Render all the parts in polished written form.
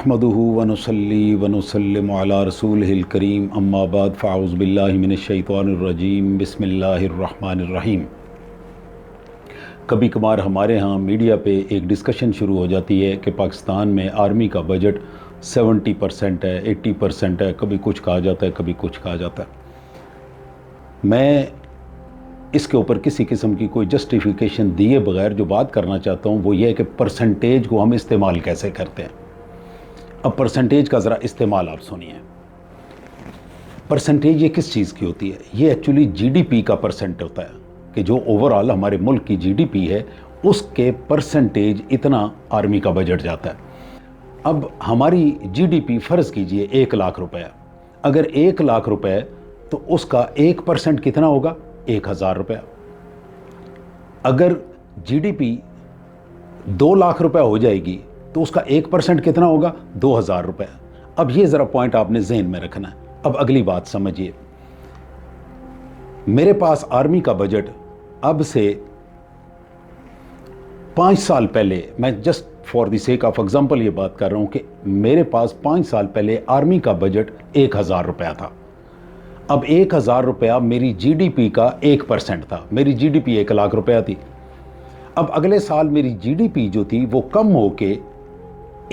नहमदुहु व नुसल्ली व नुसल्लिमु अला रसूलिहिल करीम अम्मा बाद फ़अऊज़ु बिल्लाहि मिनश शैतानिर रजीम बिस्मिल्लाहिर रहमानिर रहीम। कभी कभार हमारे यहाँ मीडिया पे एक डिस्कशन शुरू हो जाती है कि पाकिस्तान में आर्मी का बजट 70% है, 80% है, कभी कुछ कहा जाता है, कभी कुछ कहा जाता है। मैं इसके ऊपर किसी किस्म की कोई जस्टिफिकेशन दिए बगैर जो बात करना चाहता हूँ वो ये है कि परसेंटेज को हम इस्तेमाल कैसे करते हैं। अब परसेंटेज का ज़रा इस्तेमाल आप सुनिए। परसेंटेज ये किस चीज़ की होती है? ये एक्चुअली जीडीपी का परसेंट होता है कि जो ओवरऑल हमारे मुल्क की जीडीपी है उसके परसेंटेज इतना आर्मी का बजट जाता है। अब हमारी जीडीपी फ़र्ज़ कीजिए 1 लाख रुपए, अगर 1 लाख रुपए तो उसका 1% कितना होगा? 1000 रुपया। अगर जीडीपी 2 लाख रुपए हो जाएगी तो उसका 1% कितना होगा? 2000 रुपये। अब ये ज़रा पॉइंट आपने जहन में रखना है। अब अगली बात समझिए, मेरे पास आर्मी का बजट अब से 5 साल पहले, मैं just for the sake of example ये बात कर रहा हूँ कि मेरे पास 5 साल पहले आर्मी का बजट 1000 रुपया था। अब 1000 रुपया मेरी जीडीपी का 1% था। मेरी जीडीपी 1 लाख रुपया थी। अब अगले साल मेरी जीडीपी जो थी वो कम होके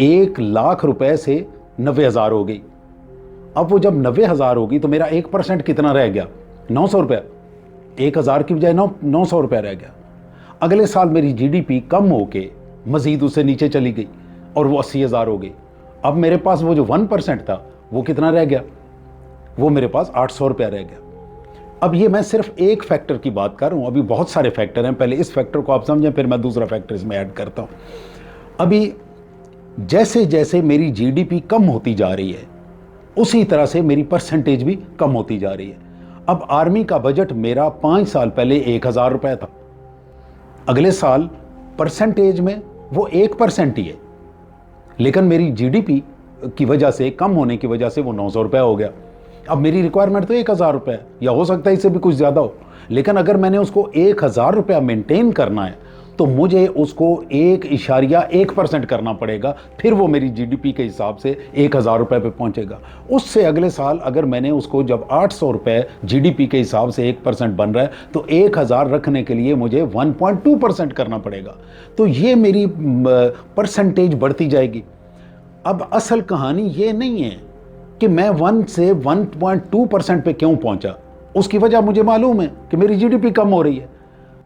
1 लाख रुपए से 90,000 हो गई। अब वो जब 90,000 होगी तो मेरा 1% कितना रह गया? 900 रुपया। 1000 की बजाय 900 रुपया रह गया। अगले साल मेरी जीडीपी कम होके मजीद उससे नीचे चली गई और वो 80,000 हो गई। अब मेरे पास वो जो 1% था वो कितना रह गया? वो मेरे पास 800 रुपया रह गया। अब ये मैं सिर्फ एक फैक्टर की बात कर रहा हूँ, अभी बहुत सारे फैक्टर हैं। पहले इस फैक्टर को आप समझें, फिर मैं दूसरा फैक्टर इसमें ऐड करता हूँ। अभी जैसे जैसे मेरी जीडीपी कम होती जा रही है उसी तरह से मेरी परसेंटेज भी कम होती जा रही है। अब आर्मी का बजट मेरा 5 साल पहले 1000 रुपया था, अगले साल परसेंटेज में वो 1% ही है, लेकिन मेरी जीडीपी की वजह से, कम होने की वजह से वो 900 रुपया हो गया। अब मेरी रिक्वायरमेंट तो 1000 रुपये है, या हो सकता है इससे भी कुछ ज़्यादा हो, लेकिन अगर मैंने उसको 1000 रुपया मेंटेन करना है तो मुझे उसको 1.1% करना पड़ेगा, फिर वो मेरी जीडीपी के हिसाब से 1000 रुपये पे पहुंचेगा। उससे अगले साल अगर मैंने उसको, जब 800 रुपये जीडीपी के हिसाब से 1% बन रहा है तो 1000 रखने के लिए मुझे 1.2% करना पड़ेगा। तो ये मेरी परसेंटेज बढ़ती जाएगी। अब असल कहानी ये नहीं है कि मैं 1 से 1.2% पे क्यों पहुंचा, उसकी वजह मुझे मालूम है कि मेरी जीडीपी कम हो रही है।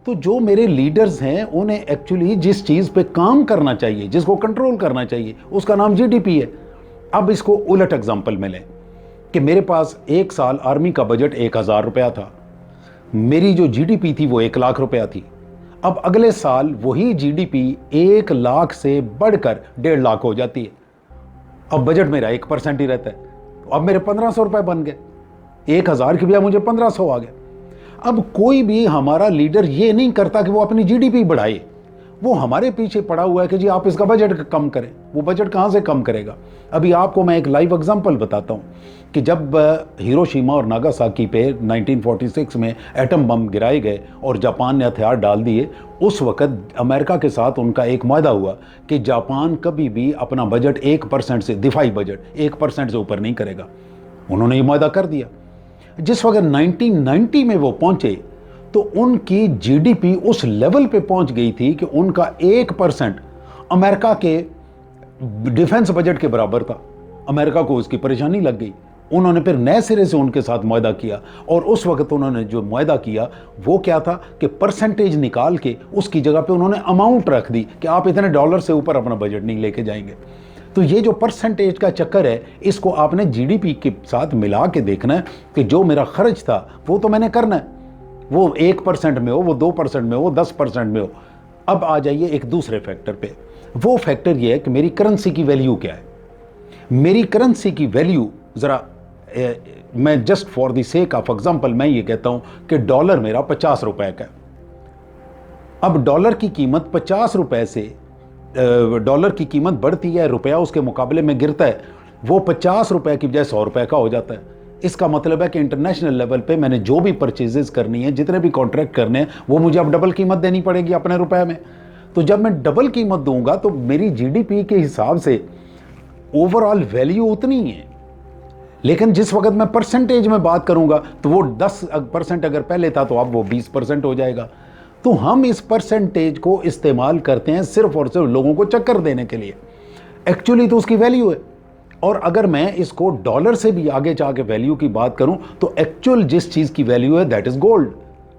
तो जो मेरे लीडर्स हैं उन्हें एक्चुअली जिस चीज़ पे काम करना चाहिए, जिसको कंट्रोल करना चाहिए, उसका नाम जीडीपी है। अब इसको उलट एग्जांपल में लें कि मेरे पास 1 साल आर्मी का बजट 1000 रुपया था, मेरी जो जीडीपी थी वो 1 लाख रुपया थी। अब अगले साल वही जीडीपी 1 लाख से बढ़कर 1.5 लाख हो जाती है। अब बजट मेरा 1% ही रहता है। अब मेरे 1500 रुपये बन गए, 1000 की बजाय मुझे 1500 आ गए। अब कोई भी हमारा लीडर ये नहीं करता कि वो अपनी जीडीपी बढ़ाए, वो हमारे पीछे पड़ा हुआ है कि जी आप इसका बजट कम करें। वो बजट कहाँ से कम करेगा? अभी आपको मैं एक लाइव एग्जांपल बताता हूँ कि जब हिरोशिमा और नागासाकी पे 1946 में एटम बम गिराए गए और जापान ने हथियार डाल दिए, उस वक़्त अमेरिका के साथ उनका एक मुआहदा हुआ कि जापान कभी भी अपना बजट 1% से, दिफाई बजट 1% से ऊपर नहीं करेगा। उन्होंने ये मुआहदा कर दिया। जिस वक्त 1990 में वो पहुंचे तो उनकी जीडीपी उस लेवल पे पहुंच गई थी कि उनका 1% अमेरिका के डिफेंस बजट के बराबर था। अमेरिका को उसकी परेशानी लग गई। उन्होंने फिर नए सिरे से उनके साथ मुआहदा किया, और उस वक्त उन्होंने जो मुआहदा किया वो क्या था कि परसेंटेज निकाल के उसकी जगह पे उन्होंने अमाउंट रख दी कि आप इतने डॉलर से ऊपर अपना बजट नहीं लेके जाएंगे। तो ये जो परसेंटेज का चक्कर है, इसको आपने जीडीपी के साथ मिला के देखना है कि जो मेरा खर्च था वो तो मैंने करना है, वो 1% में हो, वो 2% में हो, 10% में हो। अब आ जाइए एक दूसरे फैक्टर पे। वो फैक्टर ये है कि मेरी करेंसी की वैल्यू क्या है। मेरी करेंसी की वैल्यू ज़रा, मैं just for the sake of example मैं ये कहता हूँ कि डॉलर मेरा 50 रुपए का है। अब डॉलर की कीमत 50 रुपए से, डॉलर की कीमत बढ़ती है, रुपया उसके मुकाबले में गिरता है, वो 50 रुपए की बजाय 100 रुपए का हो जाता है। इसका मतलब है कि इंटरनेशनल लेवल पे मैंने जो भी परचेजेस करनी है, जितने भी कॉन्ट्रैक्ट करने हैं, वो मुझे अब डबल कीमत देनी पड़ेगी अपने रुपए में। तो जब मैं डबल कीमत दूंगा तो मेरी जीडीपी के हिसाब से ओवरऑल वैल्यू उतनी ही है, लेकिन जिस वक्त मैं परसेंटेज में बात करूंगा तो वो 10% अगर पहले था तो अब वो 20% हो जाएगा। तो हम इस परसेंटेज को इस्तेमाल करते हैं सिर्फ और सिर्फ लोगों को चक्कर देने के लिए, एक्चुअली तो उसकी वैल्यू है। और अगर मैं इसको डॉलर से भी आगे जाके वैल्यू की बात करूं तो एक्चुअल जिस चीज़ की वैल्यू है दैट इज़ गोल्ड।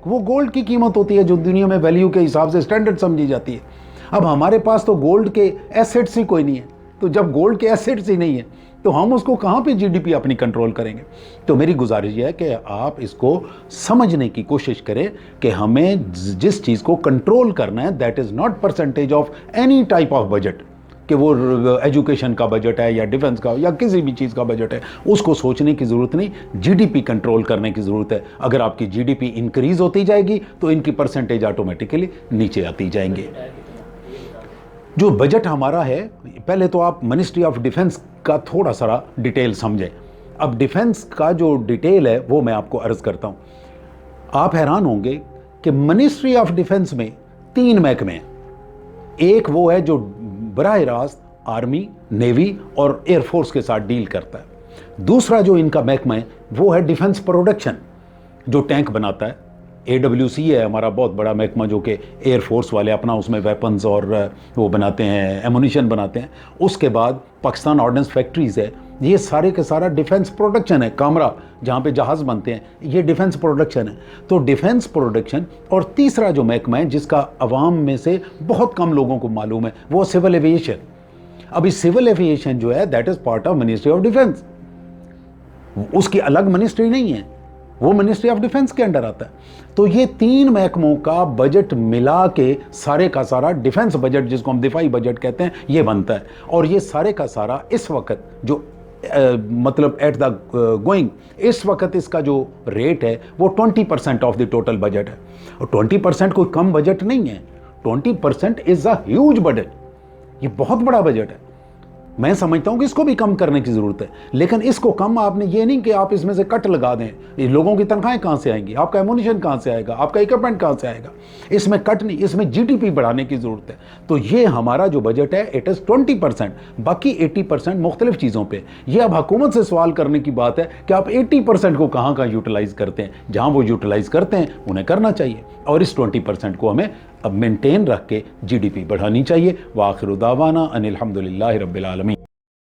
वो गोल्ड की कीमत होती है जो दुनिया में वैल्यू के हिसाब से स्टैंडर्ड समझी जाती है। अब हमारे पास तो गोल्ड के एसेट्स ही कोई नहीं है, तो जब गोल्ड के एसेट्स ही नहीं है तो हम उसको कहाँ पे जीडीपी अपनी कंट्रोल करेंगे। तो मेरी गुजारिश है कि आप इसको समझने की कोशिश करें कि हमें जिस चीज़ को कंट्रोल करना है that is not percentage of any type of budget, कि वो एजुकेशन का बजट है या डिफेंस का या किसी भी चीज़ का बजट है, उसको सोचने की ज़रूरत नहीं, जीडीपी कंट्रोल करने की ज़रूरत है। अगर आपकी जीडीपी इंक्रीज़ होती जाएगी तो इनकी परसेंटेज ऑटोमेटिकली नीचे आती जाएंगे। जो बजट हमारा है, पहले तो आप मिनिस्ट्री ऑफ डिफेंस का थोड़ा सा डिटेल समझें। अब डिफेंस का जो डिटेल है वो मैं आपको अर्ज़ करता हूँ। आप हैरान होंगे कि मिनिस्ट्री ऑफ डिफेंस में 3 महकमे हैं। एक वो है जो बराह रास्त आर्मी, नेवी और एयरफोर्स के साथ डील करता है। दूसरा जो इनका महकमा है वो है डिफेंस प्रोडक्शन, जो टैंक बनाता है। AWC है हमारा बहुत बड़ा महकमा, जो कि एयरफोर्स वाले अपना उसमें वेपन्स और वो बनाते हैं, एमुनिशन बनाते हैं। उसके बाद पाकिस्तान ऑर्डिनेंस फैक्ट्रीज़ है, ये सारे के सारा डिफेंस प्रोडक्शन है। कामरा जहाँ पे जहाज़ बनते हैं, ये डिफेंस प्रोडक्शन है। तो डिफेंस प्रोडक्शन। और तीसरा जो महकमा है जिसका अवाम में से बहुत कम लोगों को मालूम है, वो सिविल एविएशन। अभी सिविल एविएशन जो है that is part of ministry of defence, उसकी अलग मिनिस्ट्री नहीं है, वो मिनिस्ट्री ऑफ डिफेंस के अंडर आता है। तो ये 3 महकमों का बजट मिला के सारे का सारा डिफेंस बजट, जिसको हम दिफाई बजट कहते हैं, ये बनता है। और ये सारे का सारा इस वक्त जो मतलब एट द गोइंग, इस वक्त इसका जो रेट है वो 20% ऑफ द टोटल बजट है। और 20% कोई कम बजट नहीं है, 20% इज़ अ ह्यूज बजट, ये बहुत बड़ा बजट है। मैं समझता हूं कि इसको भी कम करने की ज़रूरत है, लेकिन इसको कम आपने ये नहीं कि आप इसमें से कट लगा दें। ये लोगों की तनख्वाहें कहाँ से आएंगी, आपका एमुनिशन कहाँ से आएगा, आपका इक्विपमेंट कहाँ से आएगा। इसमें कट नहीं, इसमें जीडीपी बढ़ाने की ज़रूरत है। तो ये हमारा जो बजट है इट इज़ 20%, बाकी 80% मुख्तलिफ चीज़ों पर। यह अब हुकूमत से सवाल करने की बात है कि आप 80% को कहाँ कहाँ यूटिलाइज़ करते हैं। जहाँ वो यूटिलाइज़ करते हैं उन्हें करना चाहिए, और इस 20% को हमें अब मेंटेन रख के जीडीपी बढ़ानी चाहिए। व आखिर दावाना अनिल हम्दुलिल्लाहि रब्बिल आलमीन।